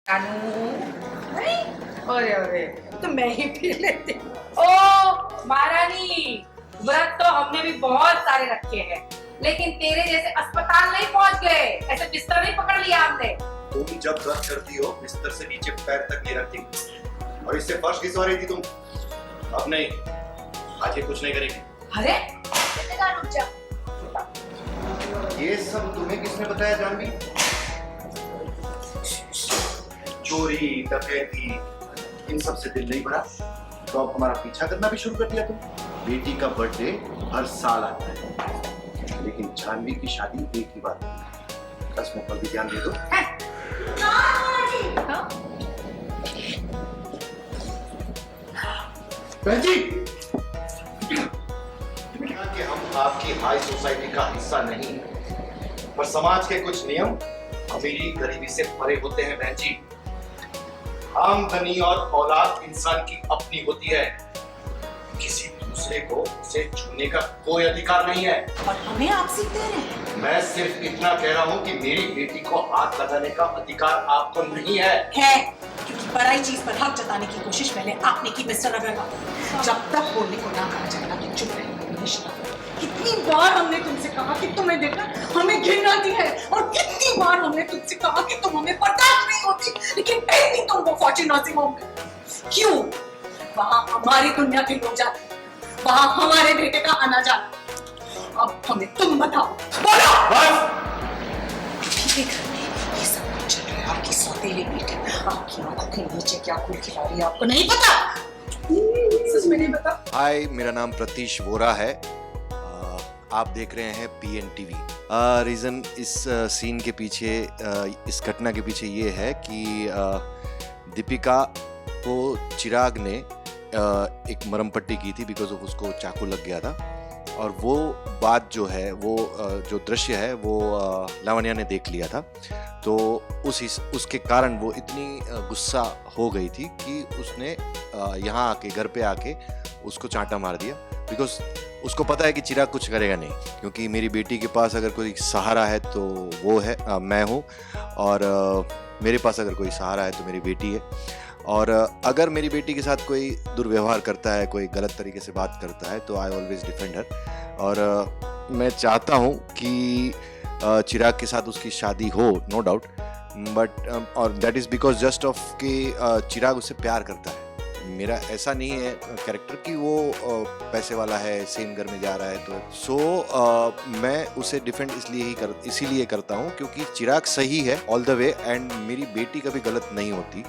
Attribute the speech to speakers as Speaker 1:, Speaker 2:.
Speaker 1: कानू नहीं। अरे अरे
Speaker 2: तो मैं ही पी लेती।
Speaker 1: ओ महारानी, व्रत तो हमने भी बहुत सारे रखे हैं, लेकिन तेरे जैसे अस्पताल नहीं पहुंच गए, ऐसे बिस्तर नहीं पकड़ लिया हमने।
Speaker 3: तुम जब व्रत करती हो बिस्तर से नीचे पैर तक नहीं रखती, और इससे फर्श घिसवा रही थी तुम। अब नहीं, आज ये कुछ नहीं करेगी।
Speaker 1: अरे
Speaker 2: रुक जा।
Speaker 3: ये सब तुम्हें किसने बताया जानवी? चोरी डकैती इन सब से दिल नहीं भरा तो अब हमारा पीछा करना भी शुरू कर दिया तुम। बेटी का बर्थडे हर साल आता है, लेकिन जानवी की शादी एक ही बार होती है। रस्मों पर भी ध्यान दे दो। बहन जी, कि हम आपकी हाई सोसाइटी का हिस्सा नहीं, पर समाज के कुछ नियम अमीरी गरीबी से परे होते हैं। बहन जी, आमदनी और औलाद इंसान की अपनी होती है, किसी दूसरे को उसे छूने का कोई अधिकार नहीं है।
Speaker 2: और हमें आप सीखते रहे।
Speaker 3: मैं सिर्फ इतना कह रहा हूँ कि मेरी बेटी को हाथ लगाने का अधिकार आपको नहीं है।
Speaker 2: क्योंकि पराई चीज पर हक जताने की कोशिश पहले आपने की मिस्टर अग्रवाल। जब तक बोलने को ना कहा जाएगा तो चुप रहना। कितनी बार हमने तुमसे कहा कि तुम्हें देखकर हमें घिन आती है, और कितनी बार हमने तुमसे कहा कि तुम हमें बर्दाश्त नहीं होती, लेकिन फिर भी तुम वो फॉर्च्यूनर हो। क्यों? वहां हमारी दुनिया के लोग जाते हैं, वहां हमारे बेटे का आना जाना। अब हमें तुम बताओ, बोलो। ये घर में ये सब कुछ चल रहा है आपकी सौतेली बेटी। आपकी आंखों के नीचे क्या कुल खिला रही है आपको नहीं पता? सच में नहीं पता।
Speaker 3: हाय, मेरा नाम प्रतीश वोरा है। आप देख रहे हैं PNTV। रीज़न इस सीन के पीछे, इस घटना के पीछे ये है कि दीपिका को चिराग ने एक मरहम पट्टी की थी बिकॉज ऑफ उसको चाकू लग गया था, और वो बात जो है, वो जो दृश्य है वो लावण्या ने देख लिया था। तो उसके कारण वो इतनी गुस्सा हो गई थी कि उसने यहाँ आके, घर पे आके उसको चांटा मार दिया, बिकॉज उसको पता है कि चिराग कुछ करेगा नहीं, क्योंकि मेरी बेटी के पास अगर कोई सहारा है तो वो है मैं हूँ, और मेरे पास अगर कोई सहारा है तो मेरी बेटी है। और अगर मेरी बेटी के साथ कोई दुर्व्यवहार करता है, कोई गलत तरीके से बात करता है, तो आई ऑलवेज डिफेंड हर। और मैं चाहता हूँ कि चिराग के साथ उसकी शादी हो, नो डाउट, बट और that is because just of कि चिराग उससे प्यार करता है। मेरा ऐसा नहीं है कैरेक्टर कि वो पैसे वाला है, सेम घर में जा रहा है, तो मैं उसे डिफेंड इसीलिए करता हूँ क्योंकि चिराग सही है ऑल द वे, एंड मेरी बेटी कभी गलत नहीं होती।